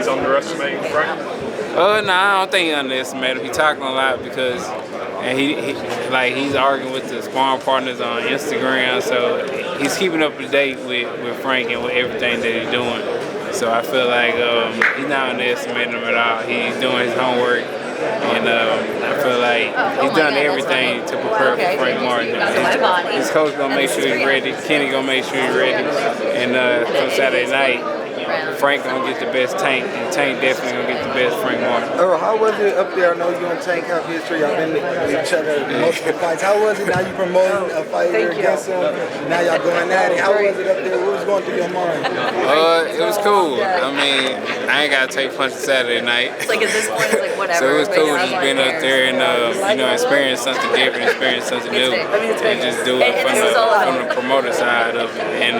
he's underestimating Frank? No, I don't think he underestimated him. He talking a lot because he's arguing with the sparring partners on Instagram, so he's keeping up to date with Frank and with everything that he's doing. So I feel like he's not underestimating him at all. He's doing his homework, and I feel like he's done everything to prepare for Frank Martin. His coach gonna make sure he's ready. Kenny gonna make sure he's ready, and come Saturday night, Frank gonna get the best Tank, and Tank definitely gonna get the best Frank Martin. Errol, how was it up there? I know you and Tank have history. Y'all been with each other multiple fights. How was it now you promoting a fighter against him? Now y'all going at it. How was it up there? What was going through your mind? It was cool. I mean, I ain't gotta take punches Saturday night. It's like at this point, it's like whatever. So it was cool just being up there and experience something different, experience something new, and just do it from the promoter side of it. And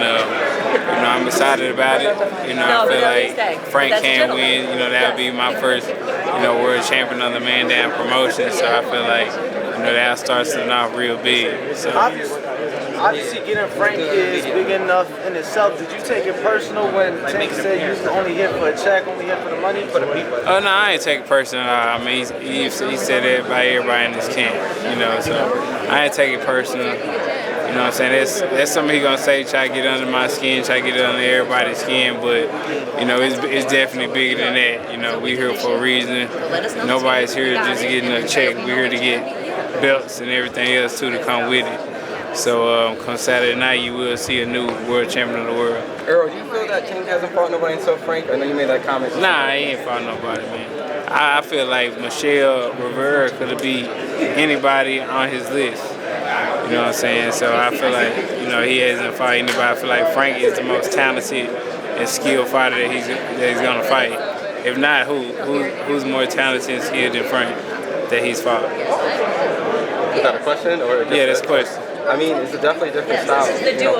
I'm excited about it. I feel like Frank can win. That would be my first, world champion on the Man Down promotion. So I feel like, that starts it off real big. So. Obviously, getting Frank is big enough in itself. Did you take it personal when Tank said you only hit for a check, only hit for the money? Oh, no, I ain't take it personal. I mean, he said that by everybody in this camp, so I ain't take it personal. You know what I'm saying? That's something he's going to say, try to get under my skin, try to get under everybody's skin, but, it's definitely bigger than that. We here for a reason. Nobody's here just getting a check. We're here to get belts and everything else, too, to come with it. So come Saturday night, you will see a new world champion of the world. Errol, do you feel that Tank hasn't fought nobody until Frank? I know you made that comment. Nah, he ain't fought nobody, man. I feel like Michelle Rivera could have beat anybody on his list. You know what I'm saying? So I feel like, he hasn't fought anybody. I feel like Frank is the most talented and skilled fighter that he's going to fight. If not, who's more talented and skilled than Frank that he's fought? Is that a question? Yeah, that's a question. I mean, it's definitely a different style,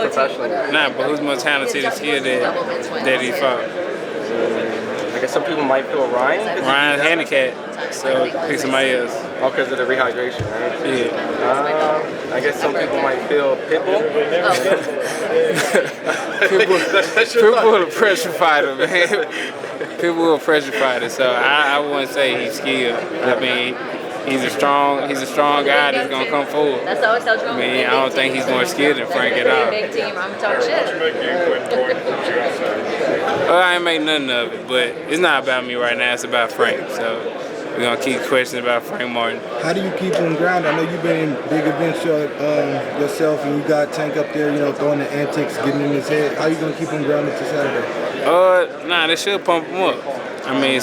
professionally. Nah, but who's more talented and skilled that he fought? I guess some people might feel Ryan's handicapped, so pick somebody else. Oh, because of the rehydration, right? Yeah. I guess some people might feel Pitbull. Pitbull a pressure fighter, man. Pitbull a pressure fighter, so I wouldn't say he's skilled. I mean, he's a strong guy that's gonna come forward. That's always how I mean, I don't think he's more skilled than Frank at all. Big team, I'm talking shit. I ain't made nothing of it, but it's not about me right now. It's about Frank. So we're gonna keep questioning about Frank Martin. How do you keep him grounded? I know you've been in big events yourself, and you got Tank up there, throwing the antics, getting in his head. How you gonna keep him grounded to Saturday? Nah, they should pump him up. I mean,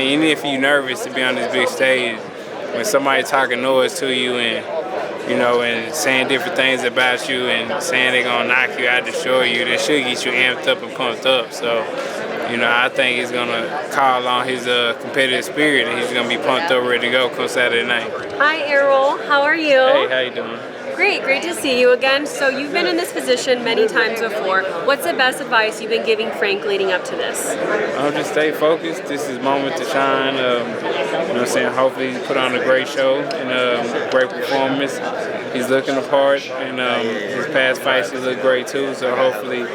even if you're nervous to be on this big stage, when somebody talking noise to you and and saying different things about you and saying they're gonna knock you out, destroy you, that should get you amped up and pumped up. So, I think he's gonna call on his competitive spirit, and he's gonna be pumped up, ready to go come Saturday night. Hi, Errol. How are you? Hey, how you doing? Great to see you again. So you've been in this position many times before. What's the best advice you've been giving Frank leading up to this? I'll just stay focused. This is moment to shine. Hopefully he put on a great show and a great performance. He's looking the part, and his past fights he looked great too. So hopefully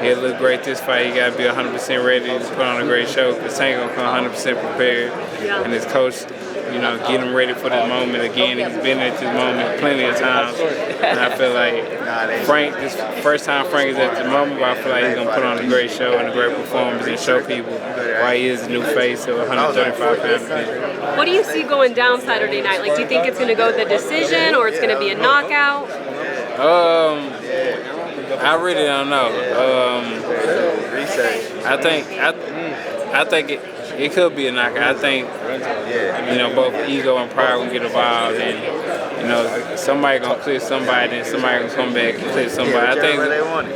he'll look great this fight. He got to be 100% ready to put on a great show, because Tank gonna come 100% prepared, and his coach, get him ready for this moment again. He's been at this moment plenty of times, and I feel like Frank, this first time Frank is at the moment, but I feel like he's gonna put on a great show and a great performance and show people why he is the new face of 135-pound division. What do you see going down Saturday night? Like, do you think it's gonna go the decision, or it's gonna be a knockout? I really don't know. I think it could be a knockout. I think both ego and pride will get involved, and somebody gonna clear somebody, then somebody gonna come back and clear somebody. I think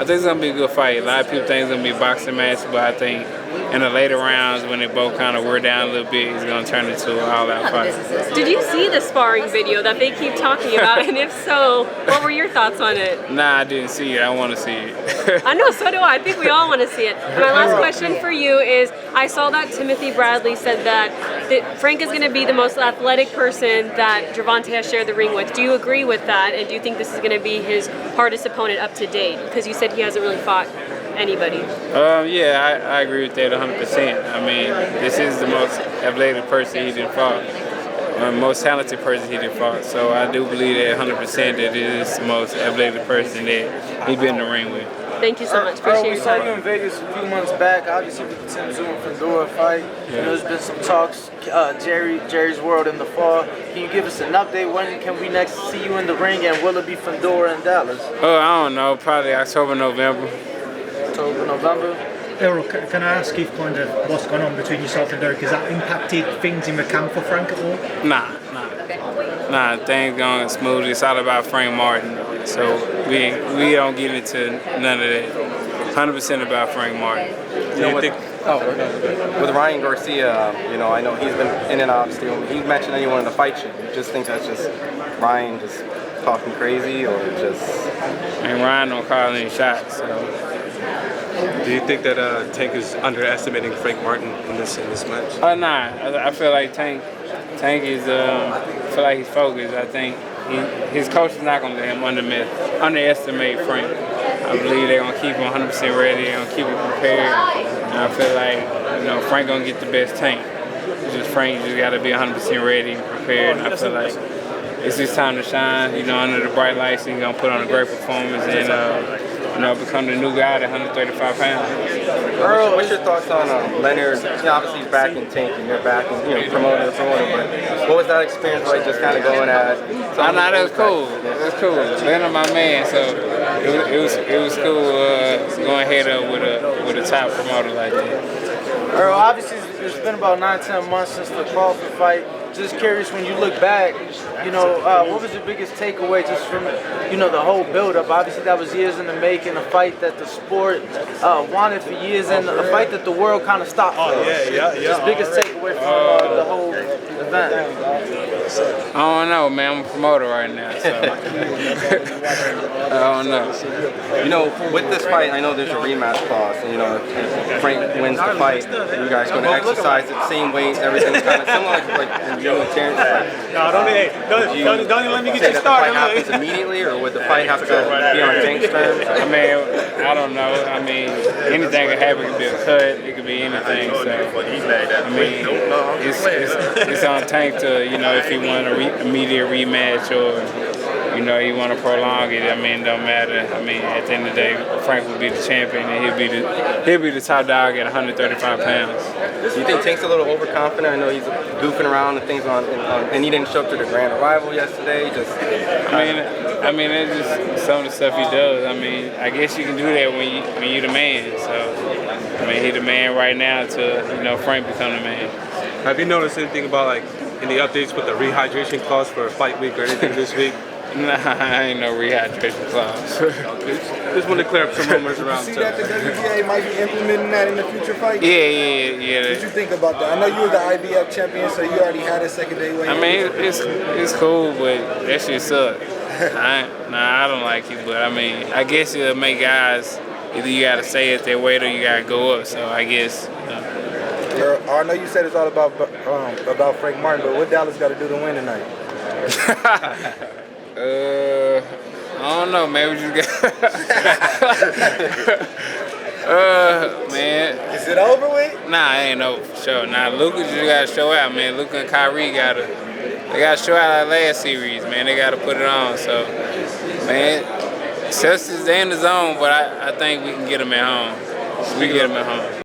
it's gonna be a good fight. A lot of people think it's gonna be a boxing match, but I think in the later rounds, when they both kind of wear down a little bit, it's gonna turn into an all-out fight. Did you see the sparring video that they keep talking about? And if so, what were your thoughts on it? Nah, I didn't see it. I want to see it. I know, so do I. I think we all want to see it. And my last question for you is, I saw that Timothy Bradley said that Frank is going to be the most athletic person that Gervonta has shared the ring with. Do you agree with that? And do you think this is going to be his hardest opponent up to date? Because you said he hasn't really fought anybody. Yeah, I agree with that 100%. I mean, this is the most athletic person he did fought. Most talented person he did fought. So I do believe that 100% that it is the most athletic person that he's been in the ring with. Thank you so much. Earl, Appreciate we your saw you time. in Vegas a few months back, obviously with the Tim Tszyu and Fedor fight. You know, there's been some talks, Jerry's World in the fall. Can you give us an update? When can we next see you in the ring, and will it be Fedor in Dallas? Oh, I don't know, probably October, November. October, November? Errol, can I ask you kind of what's gone on between yourself and Derrick? Has that impacted things in the camp for Frank at all? Nah, things going smoothly. It's all about Frank Martin. So we don't get into none of that. 100% about Frank Martin. You know, with Ryan Garcia, you know, I know he's been in and out still. He mentioned anyone in the fight shit. You just think that's just Ryan just talking crazy, or just? And Ryan don't call any shots. So. Do you think that Tank is underestimating Frank Martin in this match? Nah. I feel like Tank is. Feel like he's focused. I think his coach is not gonna let him underestimate Frank. I believe they're gonna keep him 100% ready. They're gonna keep him prepared. And I feel like Frank gonna get the best Tank. Frank just gotta be 100% ready and prepared. And I feel like it's his time to shine. Under the bright lights, he's gonna put on a great performance and become the new guy at 135 pounds. Earl, what's your thoughts on Leonard? Obviously he's back in Tank and you're back and promoting. But what was that experience like? Just kind of going at? I know that was cool. It was cool. Leonard, my man. So it was cool going head up with a top promoter like that. Earl, obviously it's been about 9-10 months since the Crawford fight. Just curious, when you look back, what was your biggest takeaway just from, the whole build-up? Obviously, that was years in the making, a fight that the sport wanted for years, and a fight that the world kind of stopped for. Just biggest takeaway from the whole event. I don't know, man. I'm a promoter right now, so I don't know. With this fight, I know there's a rematch clause, and if Frank wins the fight, you guys going to exercise at the same weight, everything kind of similar like you and Terence. Don't let me get you started. The fight happens immediately, or would the fight have to be on Tank's terms? I mean, I don't know. I mean, anything could happen. It could be a cut. It could be anything. So, I mean, it's on Tank to, if he want an immediate rematch or, he want to prolong it. I mean, it don't matter. I mean, at the end of the day, Frank will be the champion, and he'll be the top dog at 135 pounds. Do you think Tank's a little overconfident? I know he's goofing around and things and he didn't show up to the grand arrival yesterday. I mean, it's just some of the stuff he does. I mean, I guess you can do that when you're the man. So, I mean, he's the man right now till Frank become the man. Have you noticed anything about any updates with the rehydration clause for fight week or anything this week? Nah, I ain't no rehydration clause. Just want to clear up some rumors around. You see that the WBA might be implementing that in the future fight? Yeah. What did you think about that? I know you were the IBF champion, so you already had a second day weight. I mean, it's cool, but that shit suck. I don't like it, but I mean, I guess it'll make guys, either you gotta stay at their weight or you gotta go up. So I guess. I know you said it's all about Frank Martin, but what Dallas got to do to win tonight? I don't know, man. We just got. Man. Is it over with? Nah, it ain't over for sure. Nah, Luka just gotta show out, man. Luka and Kyrie they gotta show out our last series, man. They gotta put it on. So, man, Celtics, they in the zone, but I think we can get them at home. We get them at home.